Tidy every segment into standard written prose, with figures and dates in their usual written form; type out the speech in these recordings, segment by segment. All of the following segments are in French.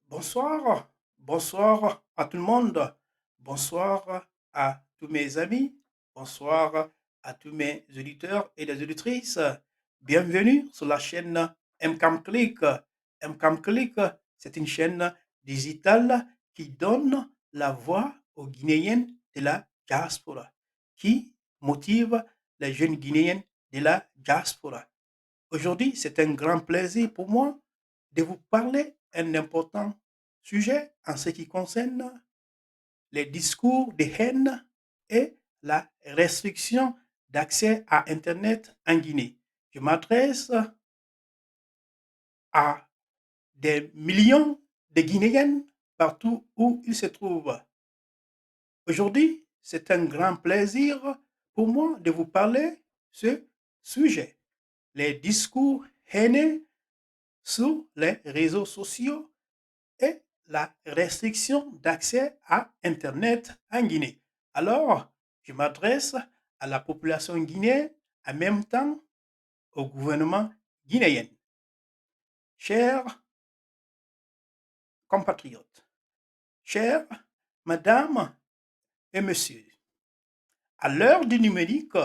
Bonsoir, bonsoir à tout le monde, bonsoir à tous mes amis, bonsoir à tous mes auditeurs et les auditrices. Bienvenue sur la chaîne MCAM Click. MCAM Click, c'est une chaîne digitale qui donne la voix aux Guinéens de la diaspora, qui motive les jeunes Guinéens de la diaspora. Aujourd'hui, c'est un grand plaisir pour moi de vous parler un important sujet en ce qui concerne les discours de haine et la restriction d'accès à Internet en Guinée. Je m'adresse à des millions de Guinéens partout où ils se trouvent. Aujourd'hui, c'est un grand plaisir pour moi de vous parler de ce sujet, les discours haineux sur les réseaux sociaux et la restriction d'accès à Internet en Guinée. Alors, je m'adresse à la population guinéenne, en même temps au gouvernement guinéen. Chers compatriotes, chères mesdames et messieurs, à l'heure du numérique,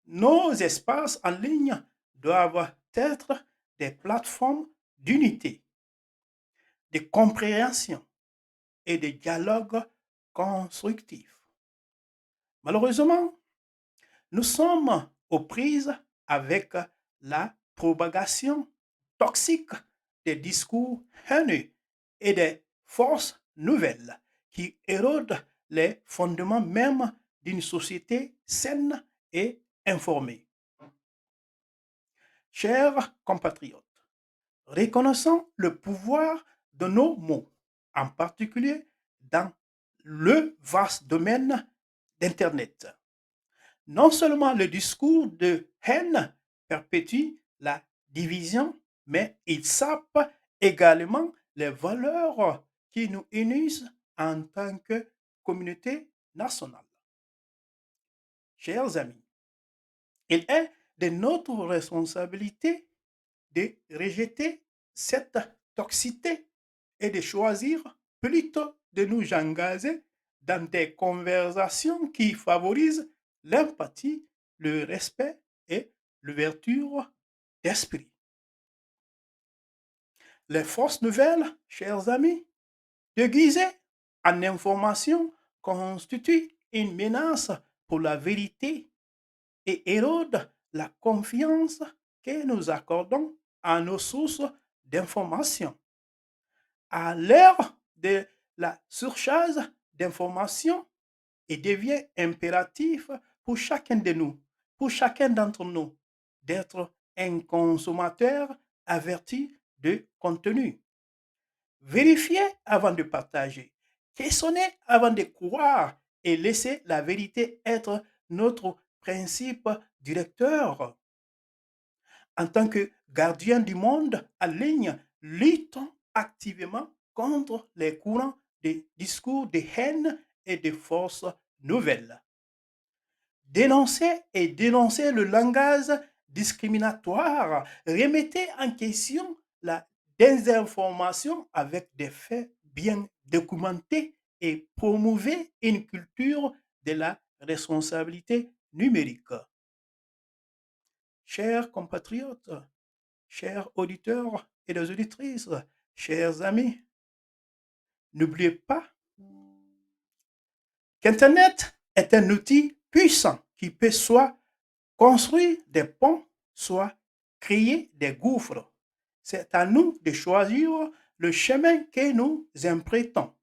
nos espaces en ligne doivent être des plateformes d'unité, de compréhension et de dialogue constructif. Malheureusement, nous sommes aux prises avec la propagation toxique des discours haineux et des forces nouvelles qui érodent les fondements même d'une société saine et informée. Chers compatriotes, reconnaissons le pouvoir de nos mots, en particulier dans le vaste domaine d'Internet. Non seulement le discours de haine perpétue la division, mais il sape également les valeurs qui nous unissent en tant que communauté nationale. Chers amis, il est de notre responsabilité de rejeter cette toxicité et de choisir plutôt de nous engager dans des conversations qui favorisent l'empathie, le respect et l'ouverture d'esprit. Les fausses nouvelles, chers amis, déguisées en information, constituent une menace pour la vérité et érodent la confiance que nous accordons à nos sources d'information. À l'heure de la surcharge d'informations, il devient impératif pour chacun de nous, pour chacun d'entre nous, d'être un consommateur averti de contenu. Vérifier avant de partager, questionner avant de croire et laisser la vérité être notre principe directeur. En tant que gardien du monde en ligne, luttons activement contre les courants de discours de haine et de fausses nouvelles. Dénoncer le langage discriminatoire, remettez en question la désinformation avec des faits bien documentés et promouvez une culture de la responsabilité numérique. Chers compatriotes, chers auditeurs et les auditrices, chers amis, n'oubliez pas qu'Internet est un outil puissant qui peut soit construire des ponts, soit créer des gouffres. C'est à nous de choisir le chemin que nous empruntons.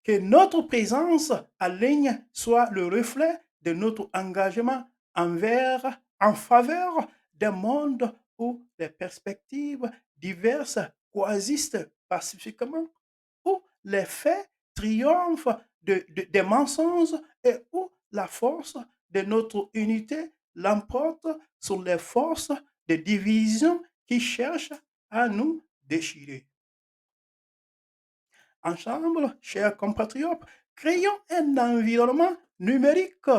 Que notre présence en ligne soit le reflet de notre engagement en faveur d'un monde où les perspectives diverses coexistent pacifiquement, où les faits triomphent des mensonges et où la force de notre unité l'emporte sur les forces de division qui cherchent à nous déchirer. Ensemble, chers compatriotes, créons un environnement numérique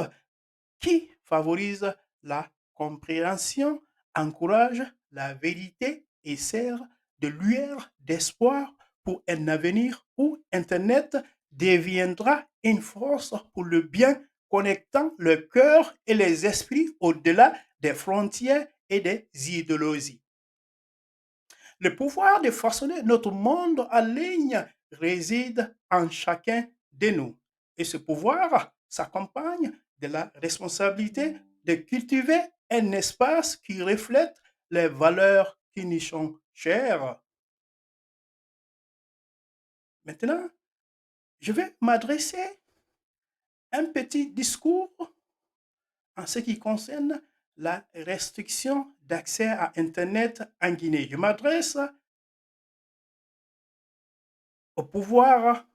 qui favorise la compréhension, encourage la vérité et sert de lueur d'espoir pour un avenir où Internet deviendra une force pour le bien, connectant le cœur et les esprits au-delà des frontières et des idéologies. Le pouvoir de façonner notre monde en ligne réside en chacun de nous. Et ce pouvoir s'accompagne de la responsabilité de cultiver un espace qui reflète les valeurs qui nous sont chères. Maintenant, je vais m'adresser un petit discours en ce qui concerne la restriction d'accès à Internet en Guinée. Je m'adresse au pouvoir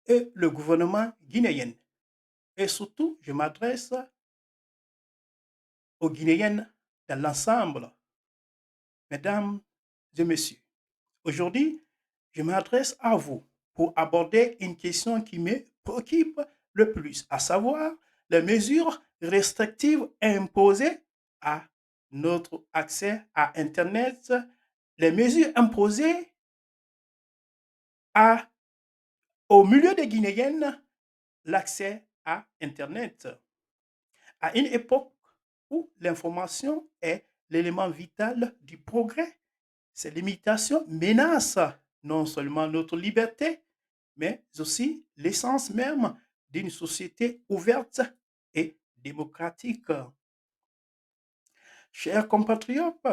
et le gouvernement guinéen. Et surtout, je m'adresse aux Guinéennes dans l'ensemble. Mesdames et messieurs, aujourd'hui, je m'adresse à vous pour aborder une question qui me préoccupe le plus, à savoir les mesures restrictives imposées à notre accès à Internet, les mesures imposées à, au milieu des Guinéennes l'accès à Internet. À une époque où l'information est l'élément vital du progrès, ces limitations menacent non seulement notre liberté, mais aussi l'essence même d'une société ouverte et démocratique. Chers compatriotes,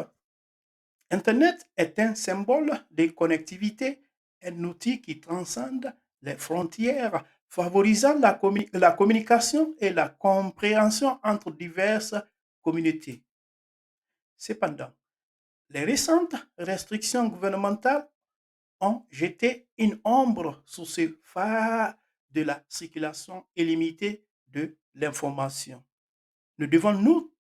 Internet est un symbole de connectivité, un outil qui transcende les frontières, favorisant la communication et la compréhension entre diverses communautés. Cependant, les récentes restrictions gouvernementales ont jeté une ombre sur ce phare de la circulation illimitée de l'information. Nous devons nous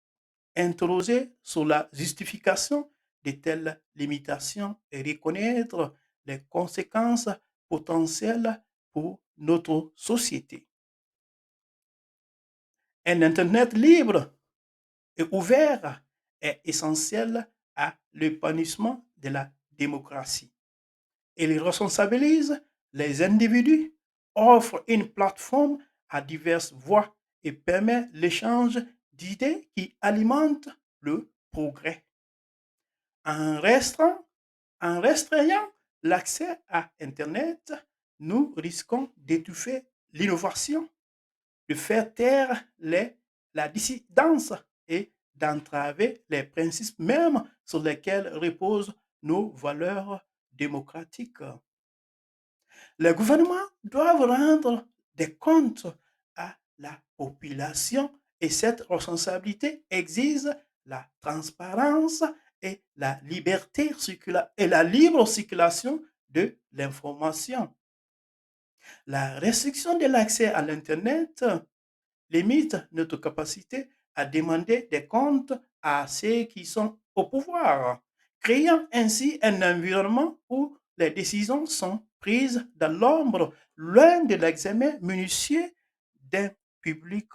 interroger sur la justification de telles limitations et reconnaître les conséquences potentielles pour notre société. Un Internet libre et ouvert est essentiel à l'épanouissement de la démocratie. Il responsabilise les individus, offre une plateforme à diverses voix et permet l'échange d'idées qui alimentent le progrès. En, en restreignant l'accès à Internet, nous risquons d'étouffer l'innovation, de faire taire la dissidence et d'entraver les principes mêmes sur lesquels reposent nos valeurs démocratiques. Les gouvernements doivent rendre des comptes à la population et cette responsabilité exige la transparence et la et la libre circulation de l'information. La restriction de l'accès à l'Internet limite notre capacité à demander des comptes à ceux qui sont au pouvoir, créant ainsi un environnement où les décisions sont prises dans l'ombre, loin de l'examen minutieux d'un public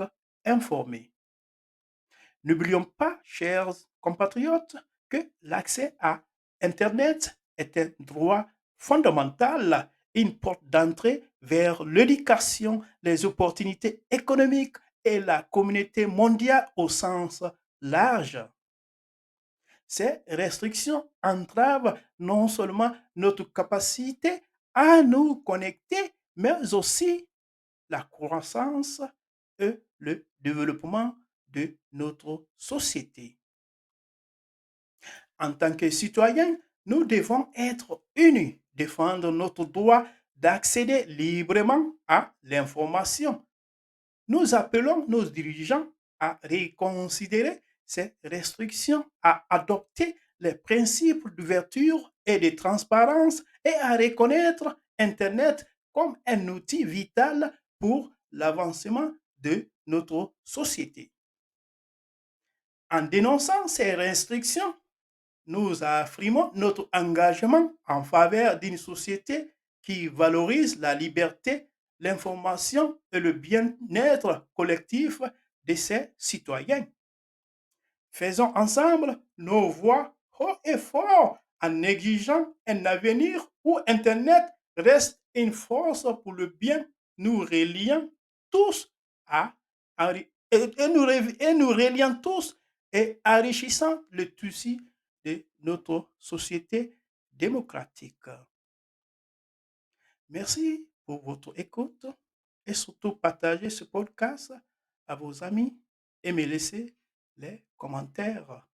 informé. N'oublions pas, chers compatriotes, que l'accès à Internet est un droit fondamental, une porte d'entrée vers l'éducation, les opportunités économiques et la communauté mondiale au sens large. Ces restrictions entravent non seulement notre capacité à nous connecter, mais aussi la croissance et le développement de notre société. En tant que citoyens, nous devons être unis, défendre notre droit d'accéder librement à l'information. Nous appelons nos dirigeants à reconsidérer ces restrictions, à adopter les principes d'ouverture et de transparence et à reconnaître Internet comme un outil vital pour l'avancement de notre société. En dénonçant ces restrictions, nous affirmons notre engagement en faveur d'une société qui valorise la liberté, l'information et le bien-être collectif de ses citoyens. Faisons ensemble nos voix haut et fort en négligeant un avenir où Internet reste une force pour le bien, nous reliant tous à, et nous reliant tous et enrichissant le tissu de notre société démocratique. Merci pour votre écoute et surtout partagez ce podcast à vos amis et me laissez les commentaires.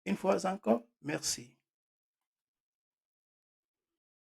Une fois encore, merci.